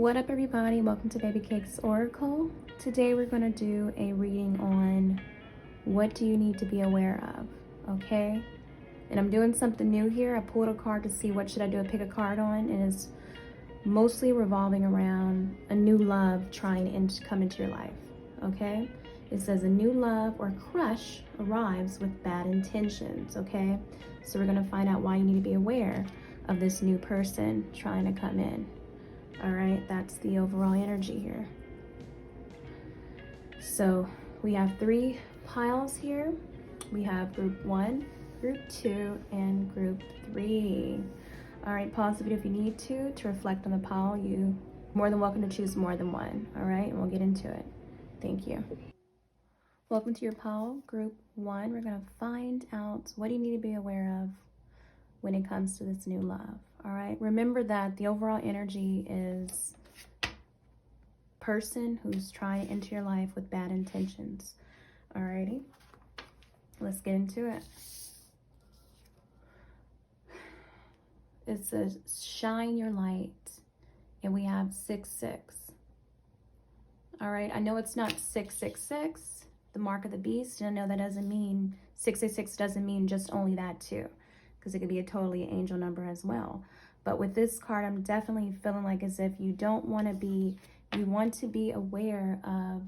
What up, everybody? Welcome to Babycakes Oracle. Today we're going to do a reading on what do you need to be aware of, okay? And I'm doing something new here. I pulled a card to see what should I do, pick a card on, and it's mostly revolving around a new love trying to come into your life, okay? It says a new love or crush arrives with bad intentions, okay? So we're going to find out why you need to be aware of this new person trying to come in. All right, that's the overall energy here. So we have three piles here. We have group 1, group 2, and group 3. All right, pause the video if you need to reflect on the pile. You're more than welcome to choose more than one. All right, and we'll get into it. Thank you. Welcome to your pile, group 1. We're gonna find out what you need to be aware of when it comes to this new love. All right, remember that the overall energy is person who's trying to enter your life with bad intentions. All righty, let's get into it. It says shine your light, and we have 666. All right, I know it's not 666, the mark of the beast, and I know that doesn't mean 666 doesn't mean just only that too, because it could be a totally angel number as well. But with this card, I'm definitely feeling like as if you want to be aware of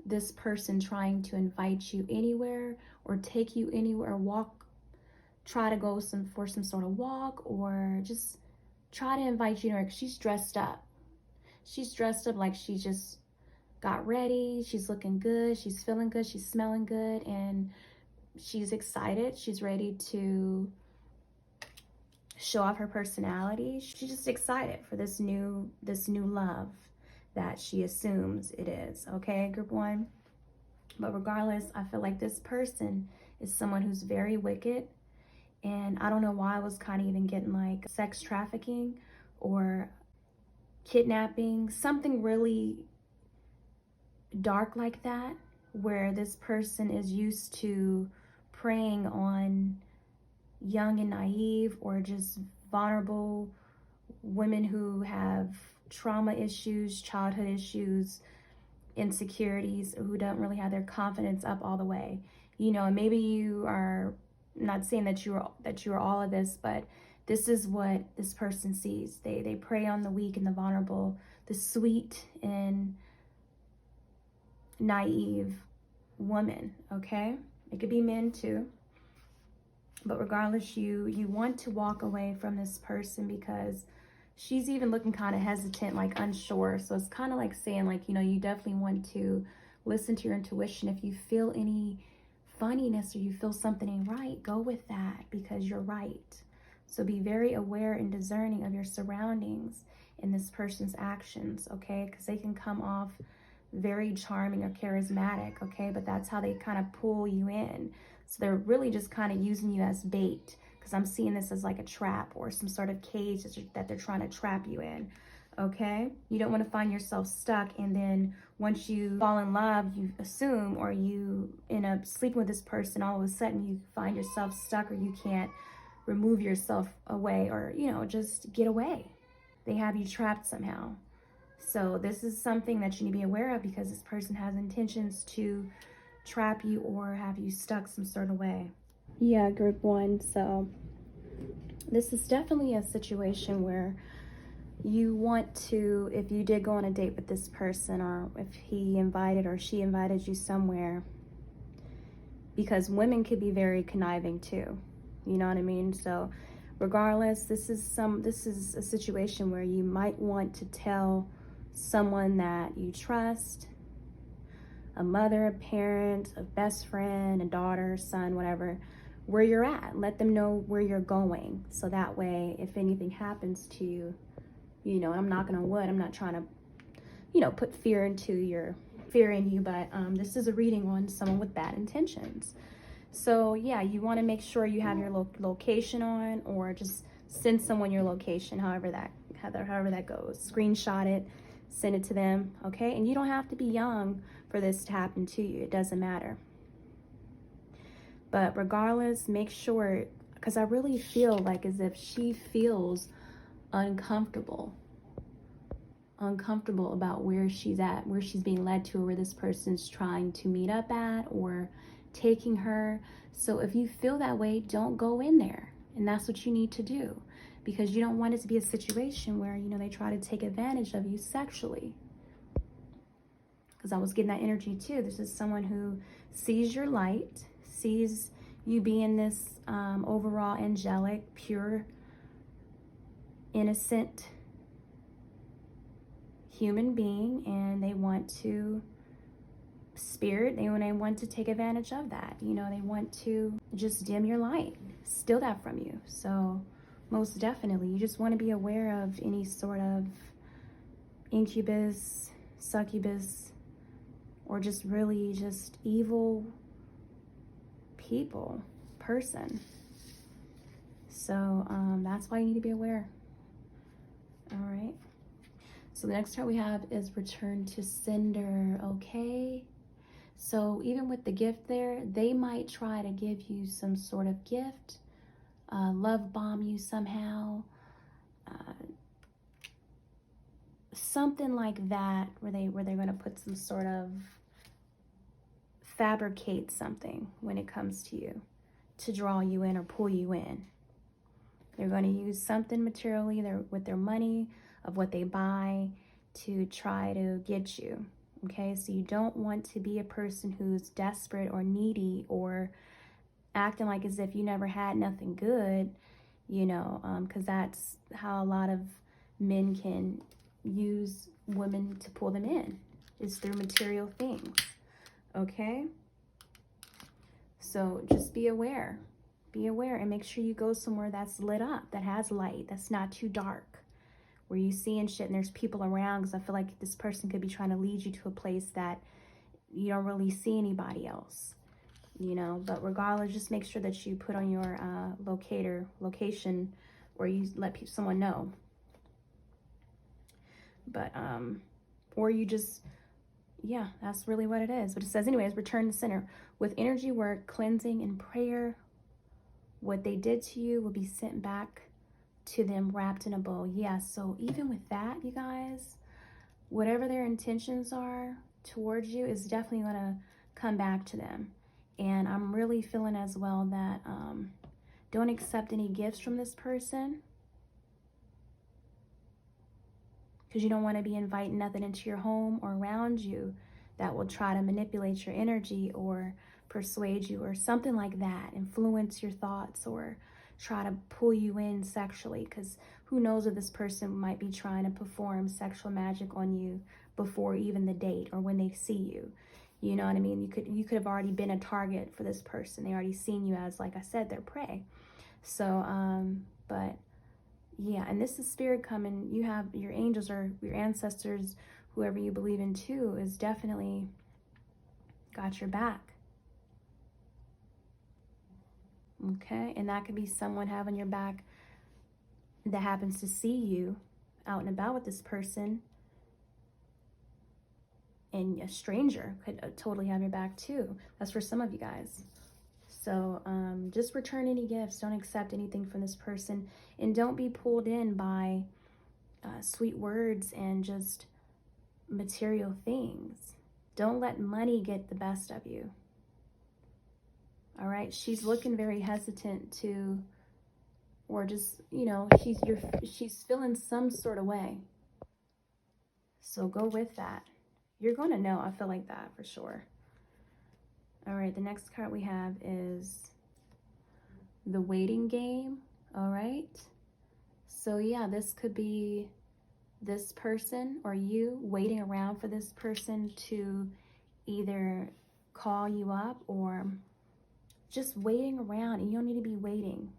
this person trying to invite you anywhere or take you anywhere, try to go for some sort of walk, or just try to invite you anywhere, because she's dressed up. She's dressed up like she just got ready. She's looking good. She's feeling good. She's smelling good. And she's excited. She's ready to show off her personality. She's just excited for this new love that she assumes it is. Okay, group 1. But regardless, I feel like this person is someone who's very wicked. And I don't know why I was kind of even getting like sex trafficking or kidnapping, something really dark like that, where this person is used to preying on young and naive or just vulnerable women who have trauma issues, childhood issues, insecurities, who don't really have their confidence up all the way. You know, and maybe you are, not saying that you're all of this, but this is what this person sees. They prey on the weak and the vulnerable, the sweet and naive woman, okay? It could be men too. But regardless, you want to walk away from this person because she's even looking kind of hesitant, like unsure. So it's kind of like saying, like, you know, you definitely want to listen to your intuition. If you feel any funniness or you feel something ain't right, go with that, because you're right. So be very aware and discerning of your surroundings and this person's actions, okay? Because they can come off very charming or charismatic, okay? But that's how they kind of pull you in. So they're really just kind of using you as bait, because I'm seeing this as like a trap or some sort of cage that they're trying to trap you in, okay? You don't want to find yourself stuck, and then once you fall in love, you assume, or you end up sleeping with this person, all of a sudden you find yourself stuck, or you can't remove yourself away, or, you know, just get away. They have you trapped somehow. So this is something that you need to be aware of, because this person has intentions to trap you or have you stuck some sort of way. Yeah, group 1. So this is definitely a situation where you want to, if you did go on a date with this person, or if he invited or she invited you somewhere, because women could be very conniving too, you know what I mean? So regardless, this is a situation where you might want to tell someone that you trust, a mother, a parent, a best friend, a daughter, son, whatever, where you're at. Let them know where you're going, so that way if anything happens to you, you know, and I'm knocking on wood, I'm not trying to, you know, put fear in you, but this is a reading on someone with bad intentions. So yeah, you want to make sure you have your location on, or just send someone your location, however that goes. Screenshot it, send it to them, okay? And you don't have to be young for this to happen to you. It doesn't matter. But regardless, make sure, because I really feel like as if she feels uncomfortable uncomfortable about where she's at, where she's being led to, or where this person's trying to meet up at or taking her. So if you feel that way, don't go in there. And that's what you need to do, because you don't want it to be a situation where, you know, they try to take advantage of you sexually. Because I was getting that energy too. This is someone who sees your light, sees you being this overall angelic, pure, innocent human being, and they want to they want to take advantage of that. You know, they want to just dim your light, steal that from you. So most definitely, you just want to be aware of any sort of incubus, succubus, or just really just evil person. So that's why you need to be aware. All right. So the next card we have is Return to Sender. Okay. So even with the gift there, they might try to give you some sort of gift, love bomb you somehow, something like that, where they're going to put some sort of fabricate something when it comes to you to draw you in or pull you in. They're going to use something materially with their money of what they buy to try to get you. Okay, so you don't want to be a person who's desperate or needy or acting like as if you never had nothing good, you know, because that's how a lot of men can use women to pull them in, is through material things. Okay, so just be aware and make sure you go somewhere that's lit up, that has light, that's not too dark, where you seeing shit and there's people around, because I feel like this person could be trying to lead you to a place that you don't really see anybody else, you know. But regardless, just make sure that you put on your location, or you let someone know. But or you just, yeah, that's really what it is. But it says, anyways, return to center with energy work, cleansing, and prayer. What they did to you will be sent back to them wrapped in a bow. Yeah, so even with that, you guys, whatever their intentions are towards you is definitely going to come back to them. And I'm really feeling as well that don't accept any gifts from this person, because you don't want to be inviting nothing into your home or around you that will try to manipulate your energy or persuade you or something like that, influence your thoughts or try to pull you in sexually, because who knows if this person might be trying to perform sexual magic on you before even the date or when they see you. You know what I mean? You could have already been a target for this person. They already seen you as, like I said, their prey. So but yeah, and this is spirit coming. You have your angels or your ancestors, whoever you believe in too, is definitely got your back. Okay, and that could be someone having your back that happens to see you out and about with this person, and a stranger could totally have your back too. That's for some of you guys. So just return any gifts. Don't accept anything from this person, and don't be pulled in by sweet words and just material things. Don't let money get the best of you. All right, she's looking very hesitant to, or just, you know, she's feeling some sort of way. So go with that. You're going to know. I feel like that for sure. All right, the next card we have is the waiting game. All right. So yeah, this could be this person or you waiting around for this person to either call you up, or just waiting around, and you don't need to be waiting,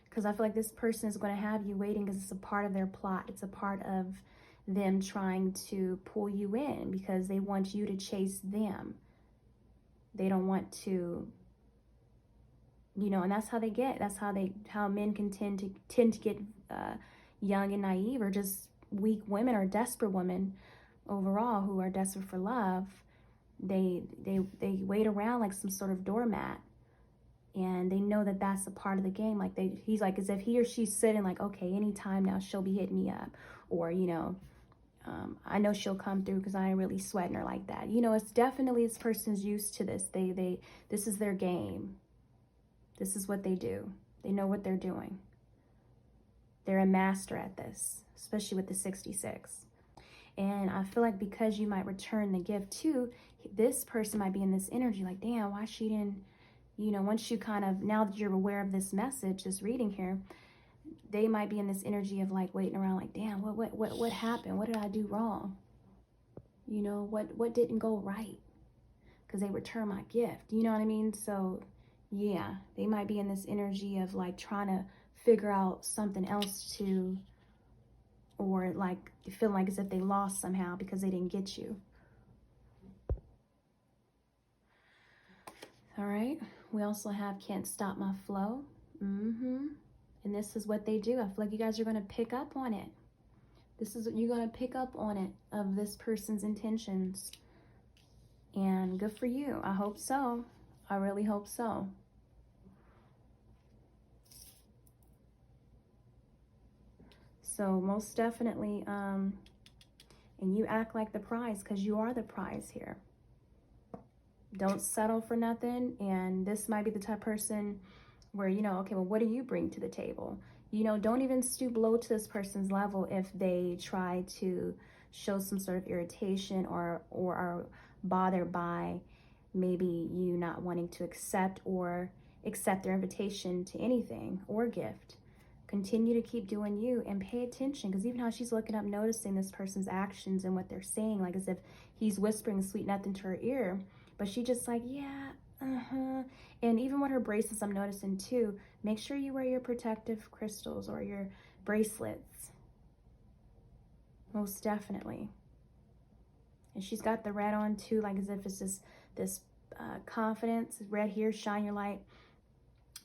because I feel like this person is going to have you waiting because it's a part of their plot. It's a part of them trying to pull you in because they want you to chase them. They don't want to, you know, and that's how they get. That's how men can tend to get young and naive, or just weak women or desperate women overall who are desperate for love. They wait around like some sort of doormat, and they know that that's a part of the game. Like he's like, as if he or she's sitting like, okay, anytime now she'll be hitting me up, or, you know, I know she'll come through because I ain't really sweating her like that. You know, it's definitely this person's used to this. This is their game. This is what they do. They know what they're doing. They're a master at this, especially with the 66. And I feel like because you might return the gift too, this person might be in this energy like, damn, why she didn't, you know, once you kind of, now that you're aware of this message, this reading here, they might be in this energy of like waiting around like, damn, what happened? What did I do wrong? You know, what didn't go right? Because they returned my gift. You know what I mean? So yeah, they might be in this energy of like trying to figure out something else to, or like feel like as if they lost somehow because they didn't get you. All right. We also have can't stop my flow. And this is what they do. I feel like you guys are going to pick up on it. This is what you're going to pick up on it, of this person's intentions. And good for you. I hope so. I really hope so. So most definitely, and you act like the prize because you are the prize here. Don't settle for nothing. And this might be the type of person where, you know, okay, well, what do you bring to the table? You know, don't even stoop low to this person's level if they try to show some sort of irritation or are bothered by maybe you not wanting to accept their invitation to anything or gift. Continue to keep doing you and pay attention, because even how she's looking up, noticing this person's actions and what they're saying, like as if he's whispering sweet nothing to her ear, but she just like, yeah, And even with her bracelets, I'm noticing too, make sure you wear your protective crystals or your bracelets. Most definitely. And she's got the red on too, like as if it's just this confidence, red here, shine your light.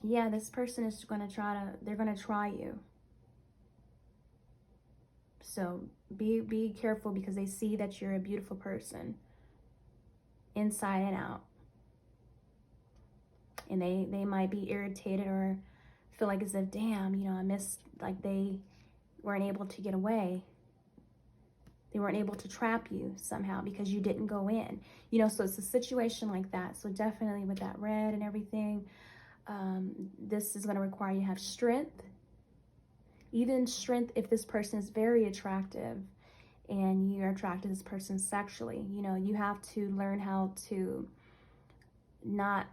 Yeah, this person is they're going to try you. So be careful, because they see that you're a beautiful person inside and out. And they might be irritated or feel like as if, damn, you know, I missed, like they weren't able to get away. They weren't able to trap you somehow because you didn't go in. You know, so it's a situation like that. So definitely with that red and everything, this is going to require you to have strength. Even strength if this person is very attractive and you're attracted to this person sexually. You know, you have to learn how to not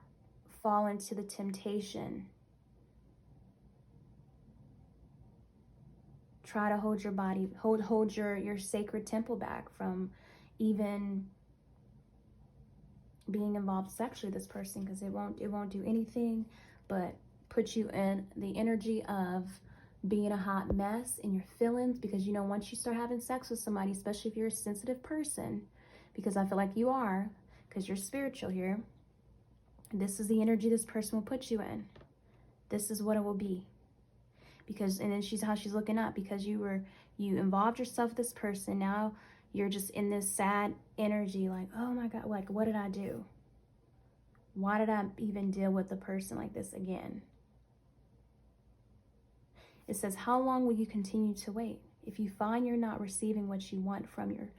fall into the temptation. Try to hold your body, hold your sacred temple back from even being involved sexually with this person, because it won't do anything but put you in the energy of being a hot mess in your feelings. Because, you know, once you start having sex with somebody, especially if you're a sensitive person, because I feel like you are, because you're spiritual here, this is the energy this person will put you in. This is what it will be. Because, and then how she's looking up, because you involved yourself with this person. Now you're just in this sad energy, like, oh my God, like, what did I do? Why did I even deal with a person like this again? It says, how long will you continue to wait? If you find you're not receiving what you want from your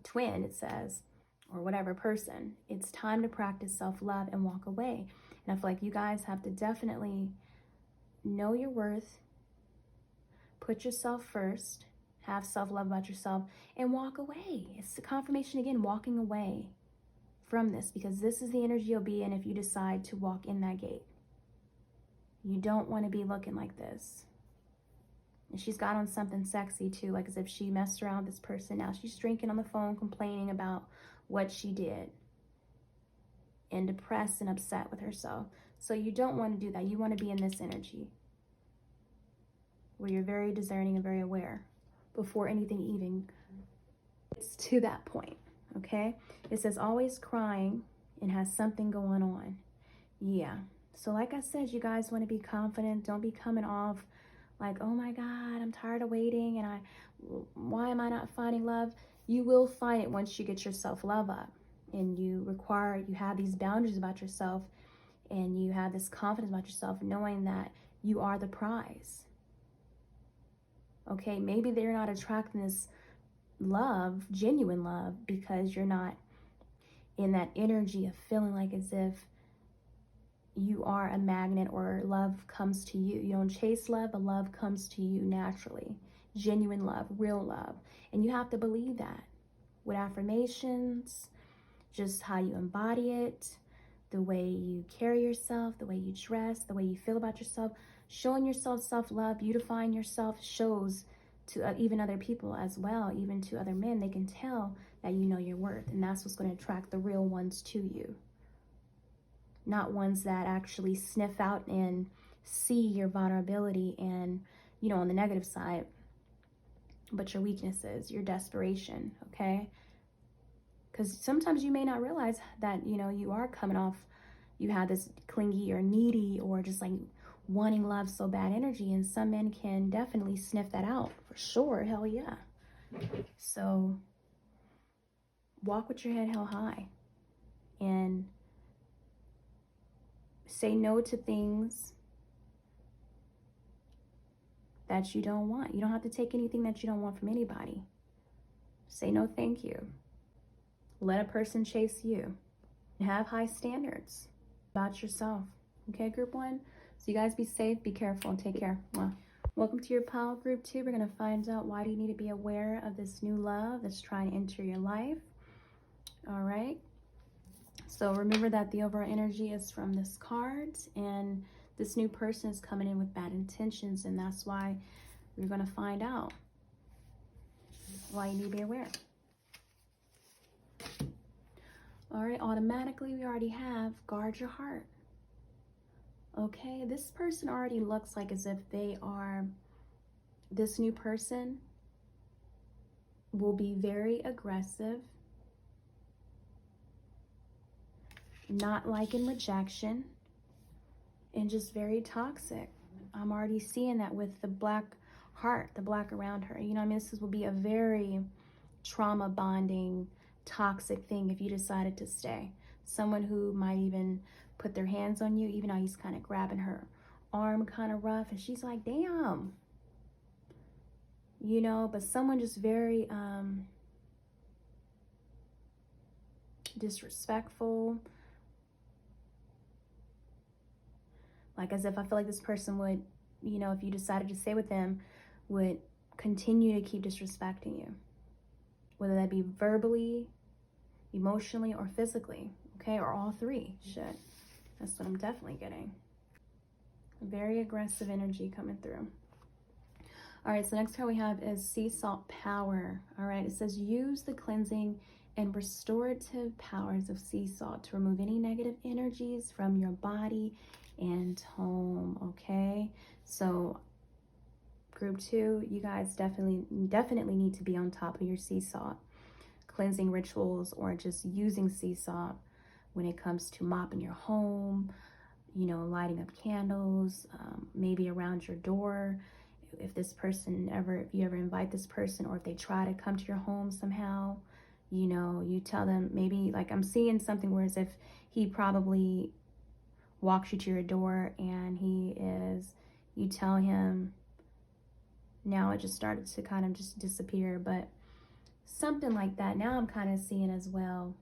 twin, it says, or whatever person, it's time to practice self-love and walk away. And I feel like you guys have to definitely know your worth, put yourself first, have self-love about yourself, and walk away. It's the confirmation again, walking away from this, because this is the energy you'll be in if you decide to walk in that gate. You don't want to be looking like this. And she's got on something sexy too, like as if she messed around with this person. Now she's drinking on the phone, complaining about what she did, and depressed and upset with herself. So you don't want to do that. You want to be in this energy where you're very discerning and very aware before anything even gets to that point, okay? It says always crying and has something going on. Yeah. So like I said, you guys want to be confident. Don't be coming off like, oh my God, I'm tired of waiting and why am I not finding love? You will find it once you get your self-love up and you have these boundaries about yourself and you have this confidence about yourself, knowing that you are the prize. Okay, maybe they're not attracting this love, genuine love, because you're not in that energy of feeling like as if you are a magnet or love comes to you. You don't chase love, but love comes to you naturally. Genuine love, real love. And you have to believe that with affirmations, just how you embody it, the way you carry yourself, the way you dress, the way you feel about yourself. Showing yourself self-love, beautifying yourself shows to even other people as well, even to other men. They can tell that you know your worth, and that's what's going to attract the real ones to you. Not ones that actually sniff out and see your vulnerability and, you know, on the negative side, but your weaknesses, your desperation, okay? Because sometimes you may not realize that, you know, you are coming off, you have this clingy or needy or just like wanting love so bad energy, and some men can definitely sniff that out for sure. Hell yeah. So walk with your head held high and say no to things that you don't want. You don't have to take anything that you don't want from anybody. Say no, thank you. Let a person chase you. Have high standards about yourself. Okay, group one? So you guys be safe, be careful, and take care. Mwah. Welcome to your pile, group two. We're going to find out why do you need to be aware of this new love that's trying to enter your life. All right. So remember that the overall energy is from this card, and this new person is coming in with bad intentions, and that's why we're going to find out why you need to be aware. All right, automatically we already have guard your heart. Okay, this person already looks like as if they are, this new person will be very aggressive, not liking rejection, and just very toxic. I'm already seeing that with the black heart, the black around her. You know, I mean, this will be a very trauma bonding, toxic thing if you decided to stay. Someone who might even put their hands on you, even though he's kind of grabbing her arm kind of rough, and she's like, damn. You know, but someone just very disrespectful. Like as if I feel like this person would, you know, if you decided to stay with them, would continue to keep disrespecting you. Whether that be verbally, emotionally, or physically, okay? Or all three, shit. That's what I'm definitely getting. Very aggressive energy coming through. All right, so next card we have is Sea Salt Power. All right, it says use the cleansing and restorative powers of sea salt to remove any negative energies from your body and home, okay? So group two, you guys definitely need to be on top of your sea salt cleansing rituals, or just using sea salt when it comes to mopping your home, you know, lighting up candles, maybe around your door. If this person if you ever invite this person, or if they try to come to your home somehow, you know, you tell them, maybe like I'm seeing something where as if he probably walks you to your door and you tell him, now it just started to kind of just disappear, but something like that. Now I'm kind of seeing as well,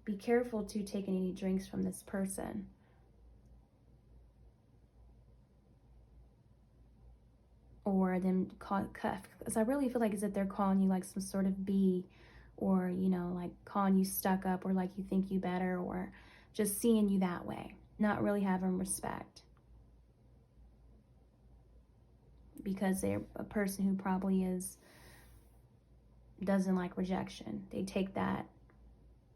be careful to taking any drinks from this person. Or them because I really feel like as if they're calling you like some sort of B, or, you know, like calling you stuck up, or like you think you better, or just seeing you that way, not really having respect. Because they're a person who probably doesn't like rejection. They take that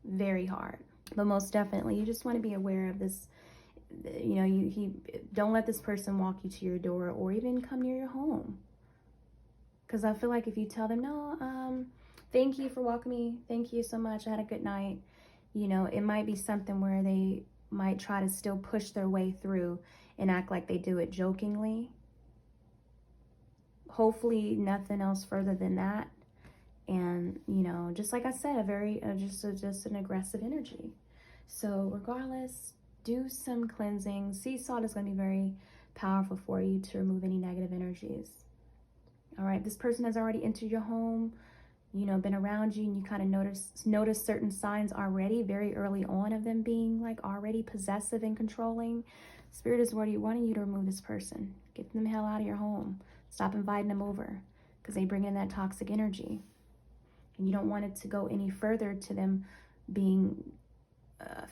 very hard. But most definitely, you just want to be aware of this. You know, don't let this person walk you to your door or even come near your home. Because I feel like if you tell them, no, thank you for walking me, thank you so much, I had a good night, you know, it might be something where they might try to still push their way through and act like they do it jokingly. Hopefully nothing else further than that. And, you know, just like I said, a very, just an aggressive energy. So regardless, do some cleansing. Sea salt is going to be very powerful for you to remove any negative energies. All right, this person has already entered your home. you know, been around you, and you kind of notice certain signs already very early on of them being like already possessive and controlling. Spirit is wanting you to remove this person. Get them the hell out of your home. Stop inviting them over, because they bring in that toxic energy. And you don't want it to go any further to them being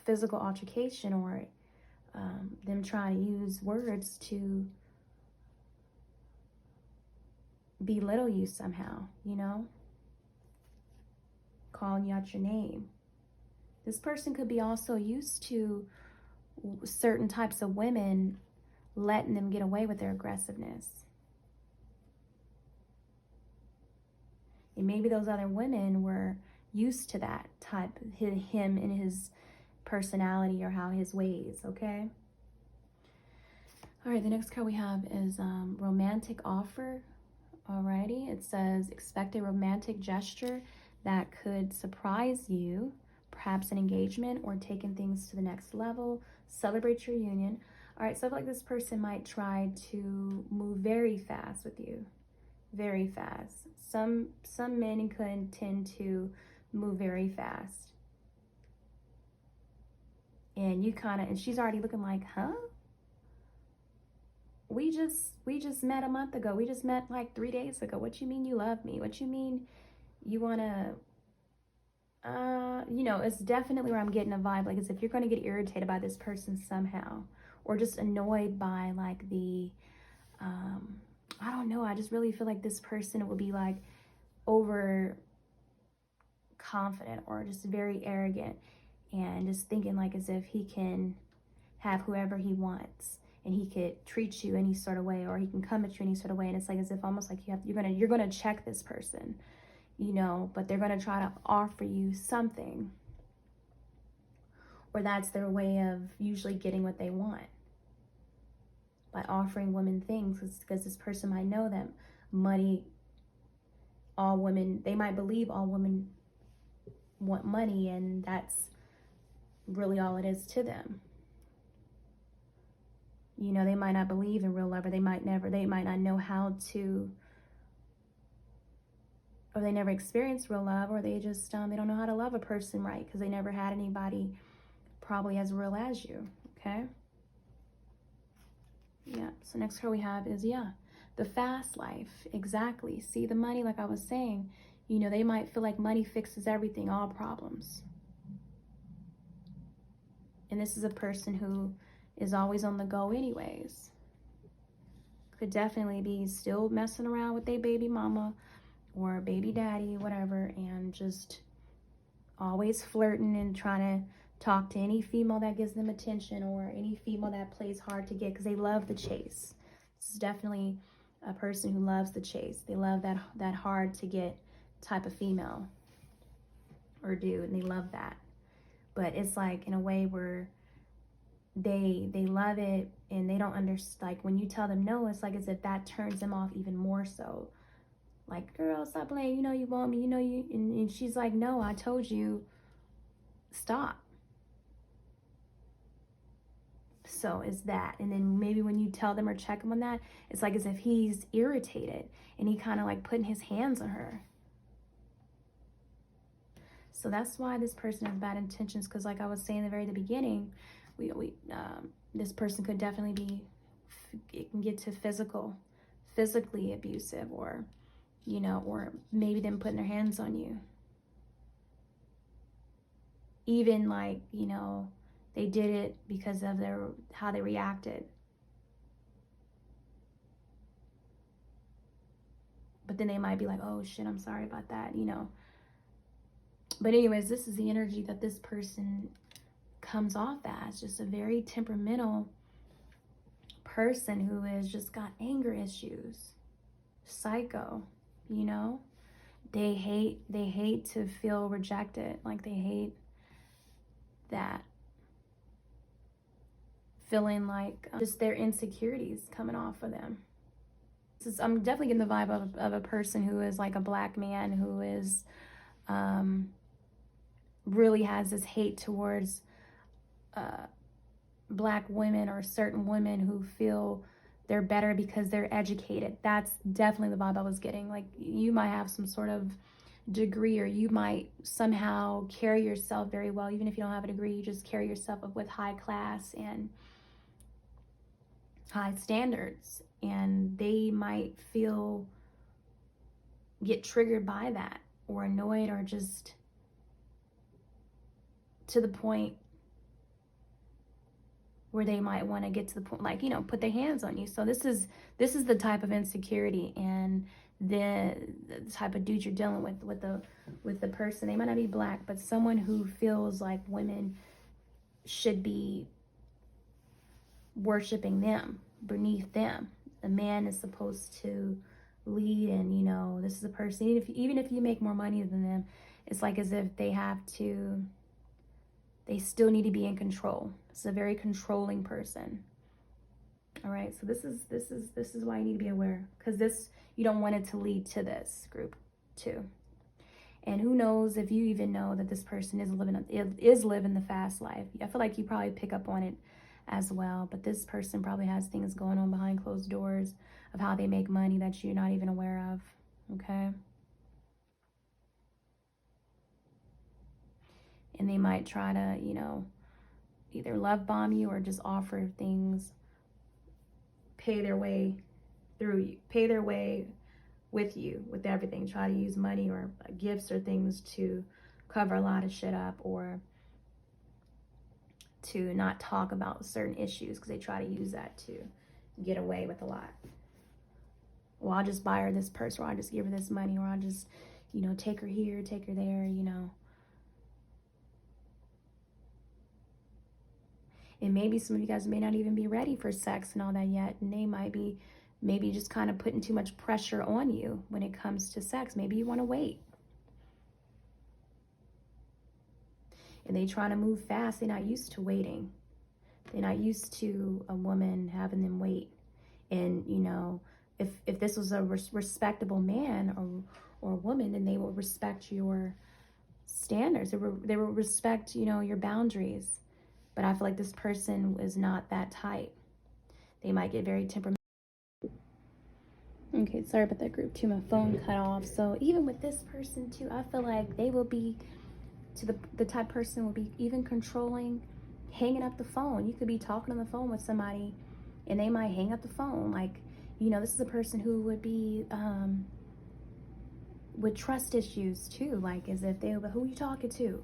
physical altercation, or them trying to use words to belittle you somehow, you know, calling you out your name. This person could be also used to certain types of women letting them get away with their aggressiveness. And maybe those other women were used to that type, him and his personality or how his ways, okay? All right, the next card we have is romantic offer. Alrighty, it says expect a romantic gesture that could surprise you, perhaps an engagement or taking things to the next level. Celebrate your union. All right, so I feel like this person might try to move very fast with you, very fast. Some men could tend to move very fast, and you kind of, and she's already looking like, huh? We just met a month ago. We just met like 3 days ago. What you mean you love me? What you mean you want to, you know, it's definitely where I'm getting a vibe. Like, as if you're going to get irritated by this person somehow, or just annoyed by like the, I don't know. I just really feel like this person will be like over confident or just very arrogant, and just thinking like as if he can have whoever he wants, and he could treat you any sort of way, or he can come at you any sort of way. And it's like as if almost like you're gonna check this person, you know, but they're gonna try to offer you something, or that's their way of usually getting what they want, by offering women things, because this person might know them. Money, all women, they might believe all women want money, and that's really all it is to them. You know, they might not believe in real love, or they might not know how to, or they never experienced real love, or they just, they don't know how to love a person right, because they never had anybody probably as real as you, okay? Yeah, so next card we have is, the fast life. Exactly. See, the money, like I was saying, you know, they might feel like money fixes everything, all problems. And this is a person who is always on the go anyways. Could definitely be still messing around with their baby mama or baby daddy, whatever, and just always flirting and trying to talk to any female that gives them attention, or any female that plays hard to get, because they love the chase. This is definitely a person who loves the chase. They love that hard to get type of female or dude, and they love that. But it's like in a way where they love it, and they don't understand. Like when you tell them no, it's like as if that turns them off even more so. Like, girl, stop playing. You know you want me. You know you. And she's like, no, I told you, stop. So it's that. And then maybe when you tell them or check him on that, it's like as if he's irritated, and he kind of like putting his hands on her. So that's why this person has bad intentions, because like I was saying at the beginning, this person could definitely be, it can get to physically abusive, or, you know, or maybe them putting their hands on you. Even like, you know, they did it because of how they reacted. But then they might be like, oh shit, I'm sorry about that, you know. But anyways, this is the energy that this person comes off as, just a very temperamental person who has just got anger issues. Psycho, you know. They hate to feel rejected. Like they hate that feeling like just their insecurities coming off of them. I'm definitely getting the vibe of a person who is like a black man who is really has this hate towards black women, or certain women who feel they're better because they're educated. That's definitely the vibe I was getting. Like you might have some sort of degree, or you might somehow carry yourself very well. Even if you don't have a degree, you just carry yourself up with high class and high standards, and they might get triggered by that, or annoyed, or just to the point where they might want to get to the point, like, you know, put their hands on you. So this is the type of insecurity and the type of dude you're dealing with the person. They might not be black, but someone who feels like women should be worshiping them, beneath them. The man is supposed to lead, and, you know, this is a person, even if you make more money than them, it's like as if they still need to be in control. It's a very controlling person. All right, so this is why you need to be aware, because you don't want it to lead to this group too. And who knows if you even know that this person is living the fast life. I feel like you probably pick up on it as well, but this person probably has things going on behind closed doors of how they make money that you're not even aware of. Okay. And they might try to, you know, either love bomb you or just offer things, pay their way with you, with everything. Try to use money or gifts or things to cover a lot of shit up, or to not talk about certain issues, because they try to use that to get away with a lot. Well, I'll just buy her this purse, or I'll just give her this money, or I'll just, you know, take her here, take her there, you know. And maybe some of you guys may not even be ready for sex and all that yet. And they might be maybe just kind of putting too much pressure on you when it comes to sex. Maybe you want to wait. And they trying to move fast. They're not used to waiting. They're not used to a woman having them wait. And, you know, if this was a respectable man or woman, then they will respect your standards. They will respect, you know, your boundaries. But I feel like this person is not that type. They might get very temperamental. Okay, sorry about that group too. My phone cut off. So even with this person too, I feel like they will be, to the type person will be even controlling, hanging up the phone. You could be talking on the phone with somebody and they might hang up the phone. Like, you know, this is a person who would be with trust issues too. Like, as if they would, who are you talking to?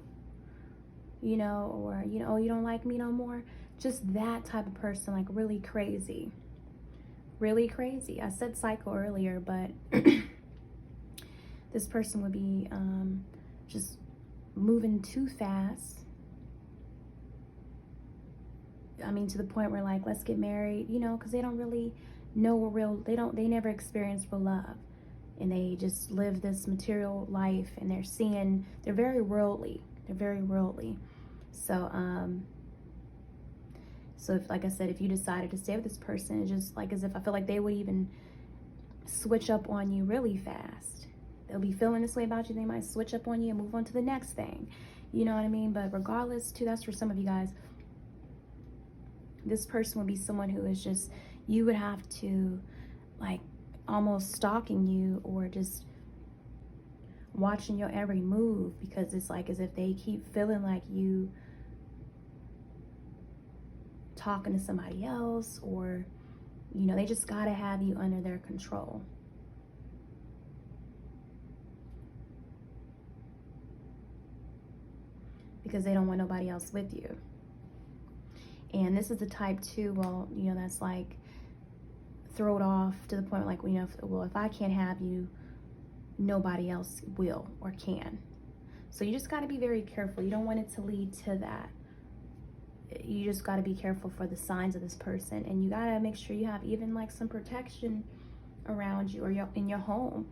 You know, or, you know, oh, you don't like me no more. Just that type of person, like really crazy. Really crazy. I said psycho earlier, but this person would be just moving too fast. I mean, to the point where, like, let's get married, you know, because they don't really know they never experienced real love. And they just live this material life, and they're very worldly. They're very worldly. So, so if, like I said, if you decided to stay with this person, it's just like as if I feel like they would even switch up on you really fast. They'll be feeling this way about you. They might switch up on you and move on to the next thing. You know what I mean? But regardless, too, that's for some of you guys. This person would be someone who is just, you would have to, like, almost stalking you, or just watching your every move, because it's like as if they keep feeling like you talking to somebody else, or, you know, they just gotta have you under their control. Because they don't want nobody else with you. And this is the type too, well, you know, that's like throw it off to the point like, you know, well, if I can't have you, nobody else will or can. So you just got to be very careful. You don't want it to lead to that. You just got to be careful for the signs of this person, and you got to make sure you have even like some protection around you, or in your home.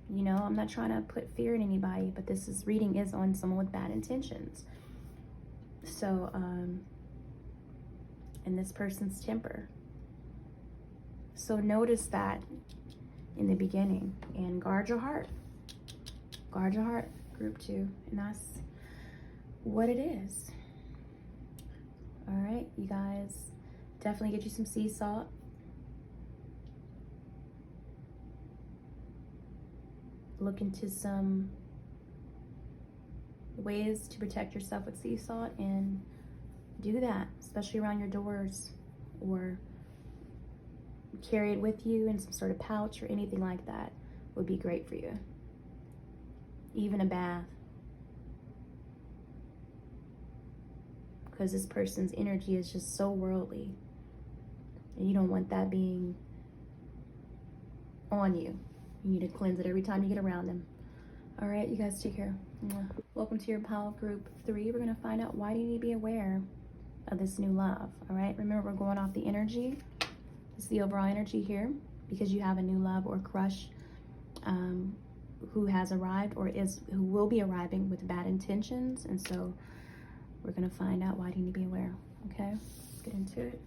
You know, I'm not trying to put fear in anybody, but reading is on someone with bad intentions. So, and this person's temper. So notice that in the beginning, and guard your heart. Guard your heart, group 2, and that's what it is. All right, you guys, definitely get you some sea salt. look into some ways to protect yourself with sea salt, and do that, especially around your doors, or carry it with you in some sort of pouch or anything like that would be great for you. Even a bath, because this person's energy is just so worldly, and you don't want that being on you. You need to cleanse it every time you get around them. All right, you guys take care. Welcome to your pile group 3. We're going to find out, why do you need to be aware of this new love? All right, remember, we're going off the energy. This is the overall energy here, because you have a new love or crush who has arrived, or who will be arriving with bad intentions. And so we're going to find out, why do you need to be aware? Okay, let's get into it.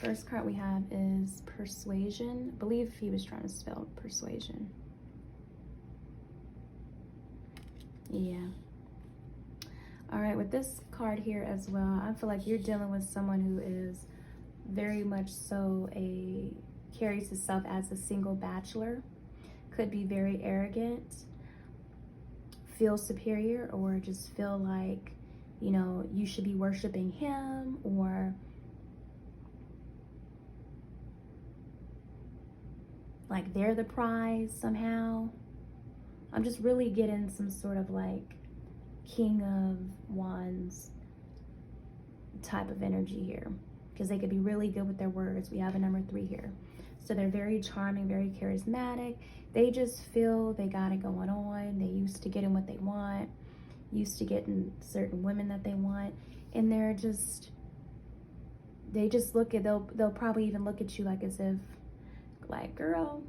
First card we have is persuasion. I believe he was trying to spell persuasion. Yeah. All right, with this card here as well, I feel like you're dealing with someone who is very much so carries himself as a single bachelor. Could be very arrogant, feel superior, or just feel like, you know, you should be worshiping him, or like they're the prize somehow. I'm just really getting some sort of like King of Wands type of energy here, because they could be really good with their words. We have a number 3 here. So they're very charming, very charismatic. They just feel they got it going on. They used to getting what they want, used to getting certain women that they want. And they just look at, they'll probably even look at you like as if, like, girl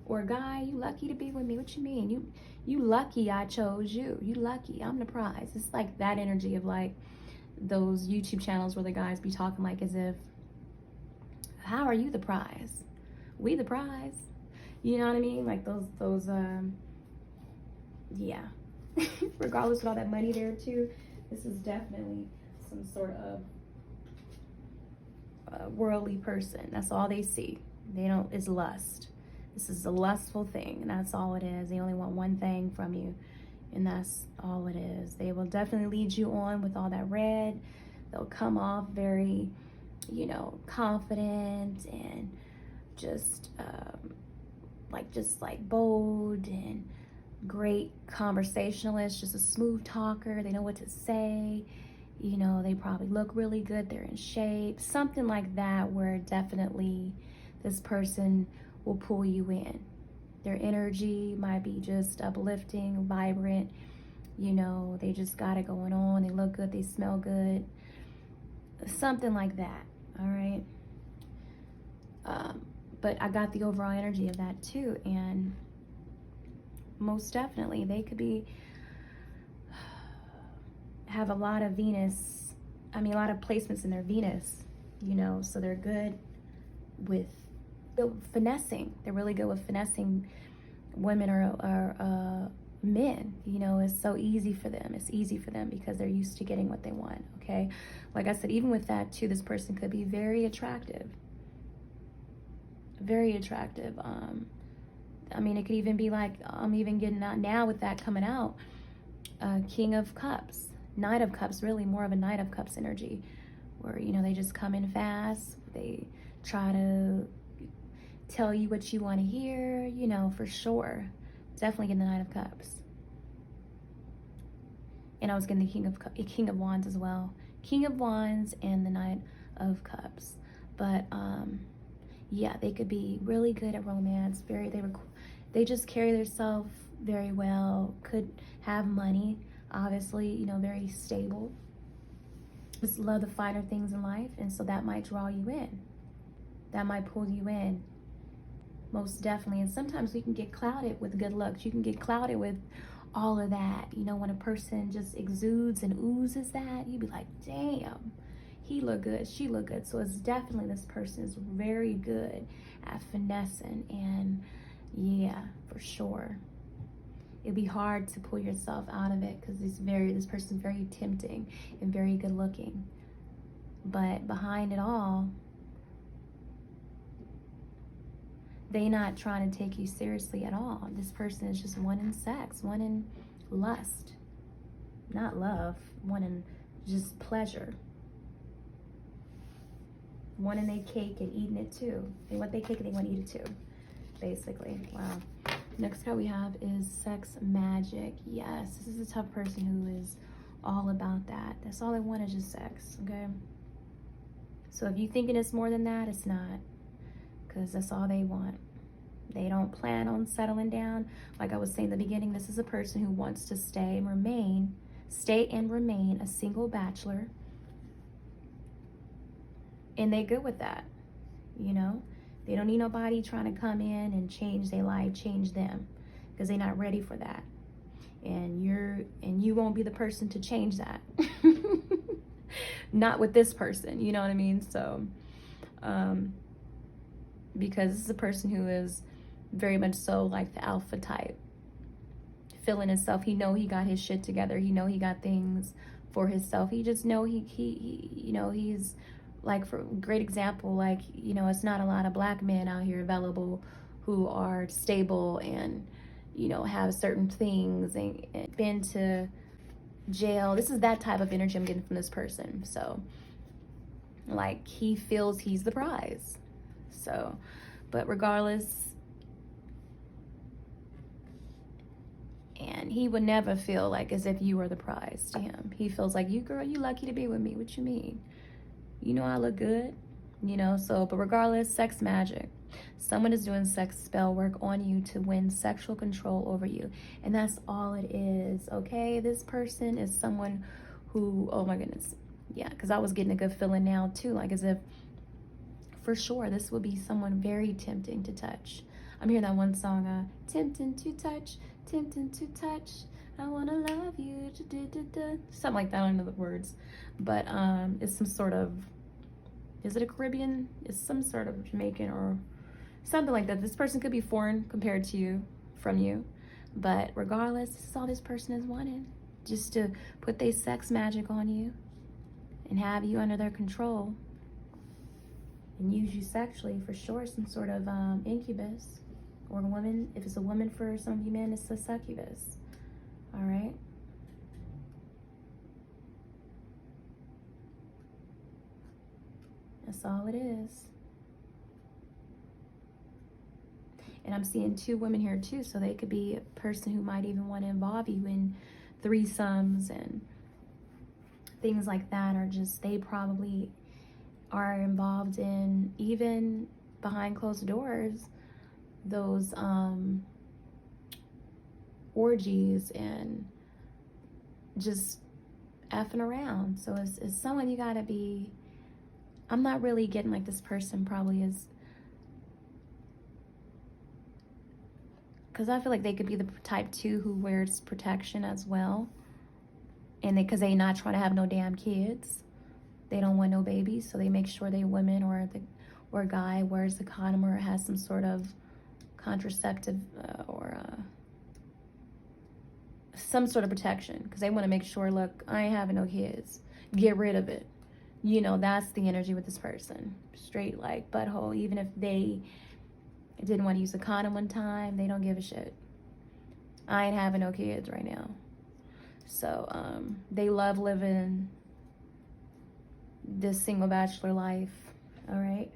or guy, you lucky to be with me. What you mean? You lucky I chose you. You lucky. I'm the prize. It's like that energy of like those YouTube channels where the guys be talking like as if, how are you the prize? We the prize. You know what I mean? Like those yeah. Regardless of all that money there too, this is definitely some sort of worldly person. That's all they see. It's lust. This is a lustful thing, and that's all it is. They only want one thing from you, and that's all it is. They will definitely lead you on with all that red. They'll come off very, you know, confident and just like bold and great conversationalist, just a smooth talker. They know what to say. You know, they probably look really good. They're in shape, something like that, where definitely this person will pull you in. Their energy might be just uplifting, vibrant. You know, they just got it going on. They look good. They smell good. Something like that. All right. But I got the overall energy of that too. And most definitely they could have a lot of Venus. I mean, a lot of placements in their Venus, you know, so they're good with finessing. They're really good with finessing women or men. You know, it's so easy for them. It's easy for them because they're used to getting what they want. Okay, like I said, even with that too, this person could be very attractive. Very attractive. I mean, it could even be like, I'm even getting out now with that coming out, King of Cups, Knight of Cups, really more of a Knight of Cups energy, where, you know, they just come in fast. They try to tell you what you want to hear, you know, for sure. Definitely getting the Knight of Cups. And I was getting the King of Wands as well. King of Wands and the Knight of Cups. But yeah, they could be really good at romance. They just carry themselves very well. Could have money, obviously, you know, very stable. Just love the finer things in life, and so that might draw you in. That might pull you in. Most definitely. And sometimes we can get clouded with good looks. You can get clouded with all of that. You know, when a person just exudes and oozes that, you'd be like, damn, he look good, she look good. So it's definitely, this person is very good at finessing. And yeah, for sure. It'd be hard to pull yourself out of it because this person's very tempting and very good looking. But behind it all, they not trying to take you seriously at all. This person is just wanting sex, wanting lust, not love, wanting just pleasure, wanting their cake and eating it too. They want their cake and they want to eat it too, basically. Wow. Next card we have is sex magic. Yes, this is a tough person who is all about that. That's all they want is just sex, okay? So if you're thinking it's more than that, it's not, because that's all they want. They don't plan on settling down. Like I was saying in the beginning, this is a person who wants to stay and remain a single bachelor. And they good with that, you know? They don't need nobody trying to come in and change their life, change them, because they're not ready for that. And you won't be the person to change that. Not with this person, you know what I mean? So, because this is a person who is very much so like the alpha type, feeling himself. He know he got his shit together. He know he got things for himself. He just know he you know, he's like, for great example, like, you know, it's not a lot of black men out here available who are stable and, you know, have certain things and been to jail. This is that type of energy I'm getting from this person. So like, he feels he's the prize. So, but regardless, and he would never feel like as if you were the prize to him. He feels like, you girl, you lucky to be with me. What you mean? You know I look good, you know? So, but regardless, sex magic. Someone is doing sex spell work on you to win sexual control over you. And that's all it is, okay? This person is someone who, oh my goodness. Yeah, because I was getting a good feeling now too. Like as if, for sure, this would be someone very tempting to touch. I'm hearing that one song, tempting to touch, I wanna love you, something like that. I don't know the words, but it's some sort of, is it a Caribbean? It's some sort of Jamaican or something like that. This person could be foreign compared to you, from you, but regardless, this is all this person is wanting, just to put their sex magic on you and have you under their control and use you sexually, for sure. Some sort of incubus, or a woman. If it's a woman, for some of you men, it's a succubus. All right. That's all it is. And I'm seeing two women here too, so they could be a person who might even want to involve you in threesomes and things like that, or just they probably are involved in, even behind closed doors, those orgies and just effing around. So it's someone you gotta be, I'm not really getting like this person probably is, because I feel like they could be the type 2 who wears protection as well, and because they not trying to have no damn kids. They don't want no babies, so they make sure they women or a guy wears the condom or has some sort of contraceptive or some sort of protection, because they want to make sure, look, I ain't having no kids, get rid of it. You know, that's the energy with this person. Straight like butthole. Even if they didn't want to use a condom one time, they don't give a shit. I ain't having no kids right now. So they love living this single bachelor life. All right.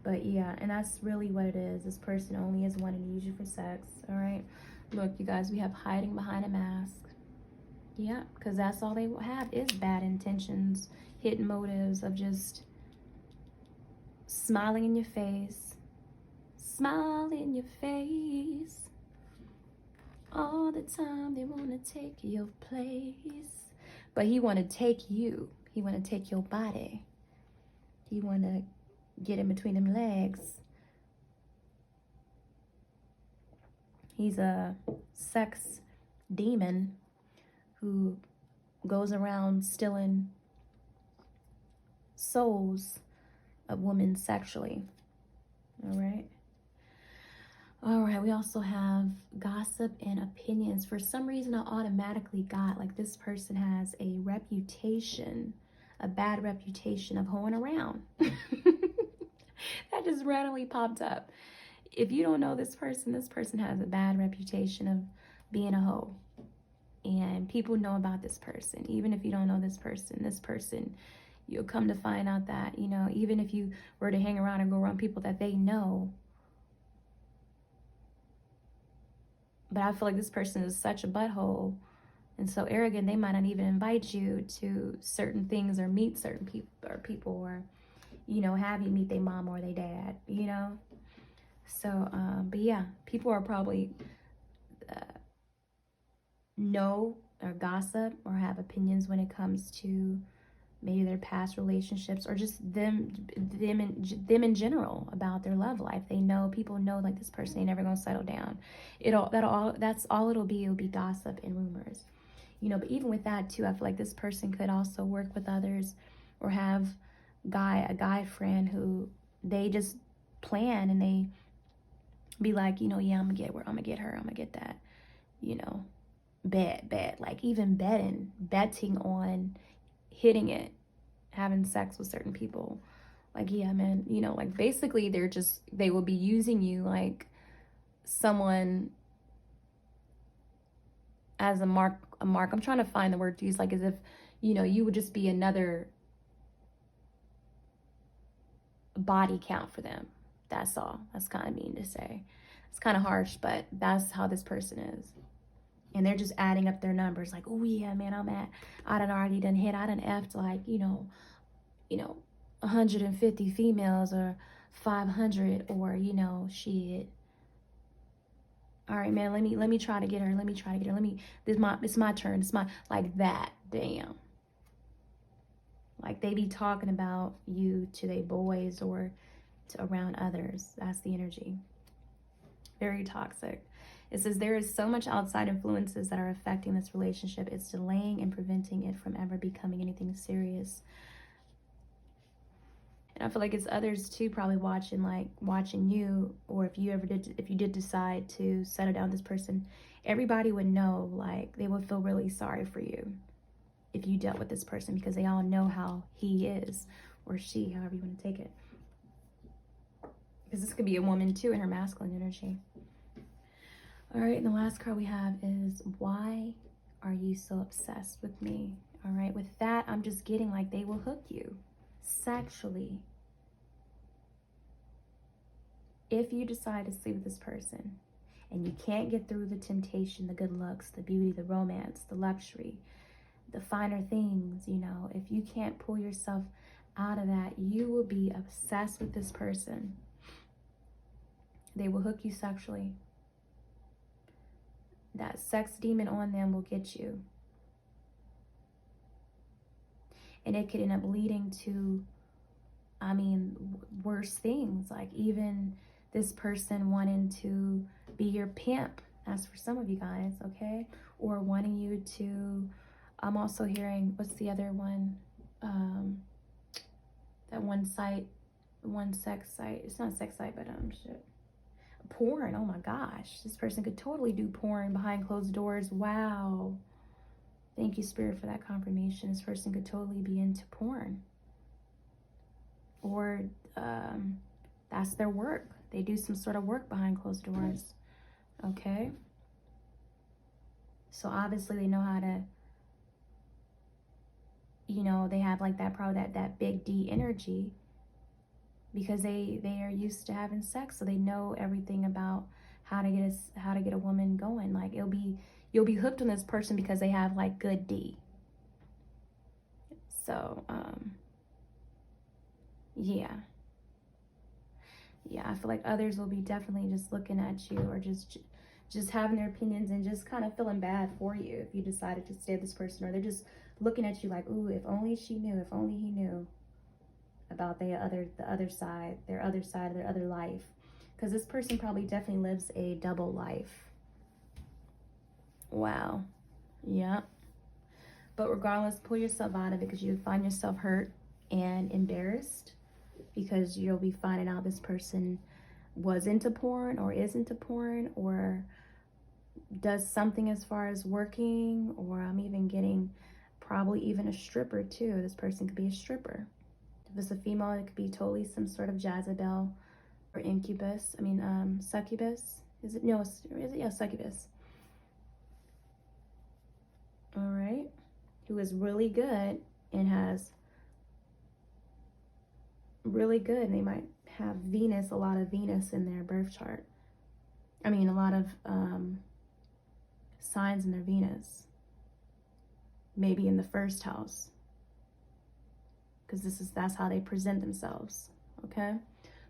But yeah, and that's really what it is. This person only is wanting to use you for sex. All right. Look, you guys, we have hiding behind a mask. Yeah, because that's all they have is bad intentions, hidden motives of just smiling in your face. Smile in your face. All the time they want to take your place. But he want to take you. He want to take your body. He want to get in between them legs. He's a sex demon who goes around stealing souls of women sexually. All right. All right, we also have gossip and opinions. For some reason, I automatically got like this person has a reputation, a bad reputation of hoeing around. That just randomly popped up. if you don't know this person has a bad reputation of being a hoe. And people know about this person. Even if you don't know this person, you'll come to find out that, you know, even if you were to hang around and go around people that they know. But I feel like this person is such a butthole and so arrogant, they might not even invite you to certain things or meet certain people or, you know, have you meet their mom or their dad, you know? So, but yeah, people are probably know or gossip or have opinions when it comes to maybe their past relationships or just them in general about their love life. They know, people know like this person ain't never gonna settle down. That's all it'll be gossip and rumors, you know. But even with that too, I feel like this person could also work with others or have a guy friend who they just plan and they be like, you know, yeah, I'm gonna get her, I'm gonna get that, you know, bet, like even betting on hitting it, having sex with certain people. Like, yeah, man, you know, like basically they will be using you like someone as a mark. I'm trying to find the word to use, like as if, you know, you would just be another body count for them. That's all. That's kind of mean to say. It's kind of harsh, but that's how this person is. And they're just adding up their numbers like, oh yeah, man, I done already done hit, I done effed like, you know, 150 females or 500 or, you know, shit. All right, man, let me try to get her. It's my turn. It's my, like that. Damn. Like they be talking about you to their boys or to around others. That's the energy. Very toxic. It says there is so much outside influences that are affecting this relationship. It's delaying and preventing it from ever becoming anything serious. And I feel like it's others too probably watching you, or if you did decide to settle down with this person, everybody would know, like they would feel really sorry for you if you dealt with this person because they all know how he is or she, however you want to take it. Because this could be a woman too in her masculine energy. All right, and the last card we have is, why are you so obsessed with me? All right, with that, I'm just getting like they will hook you sexually. If you decide to sleep with this person and you can't get through the temptation, the good looks, the beauty, the romance, the luxury, the finer things, you know, if you can't pull yourself out of that, you will be obsessed with this person. They will hook you sexually. That sex demon on them will get you. And it could end up leading to, I mean, worse things. Like even this person wanting to be your pimp. That's for some of you guys, okay? Or wanting you to, I'm also hearing, what's the other one? That one sex site. It's not a sex site, but shit. Porn, oh my gosh. This person could totally do porn behind closed doors. Wow. Thank you, Spirit, for that confirmation. This person could totally be into porn. Or that's their work. They do some sort of work behind closed doors. Okay? So obviously they know how to, you know, they have like that, probably that big D energy, because they are used to having sex, so they know everything about how to get a woman going. Like you'll be hooked on this person because they have like good D. So yeah, I feel like others will be definitely just looking at you or just having their opinions and just kind of feeling bad for you if you decided to stay with this person, or they're just looking at you like, ooh, if only she knew, if only he knew about their other side of their other life. Because this person probably definitely lives a double life. Wow. Yeah. But regardless, pull yourself out of it, because you find yourself hurt and embarrassed, because you'll be finding out this person was into porn or is into porn or does something as far as working, or I'm even getting probably even a stripper too. This person could be a stripper. If it's a female, it could be totally some sort of Jezebel or incubus. I mean, succubus. Is it? No, is it? Yeah, succubus. All right. Who is really good and has really good, and they might have Venus, a lot of Venus in their birth chart. I mean, a lot of signs in their Venus. Maybe in the first house, because that's how they present themselves. Okay,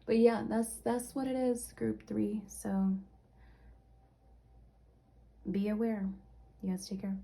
but yeah, that's what it is, group 3. So be aware. You guys take care.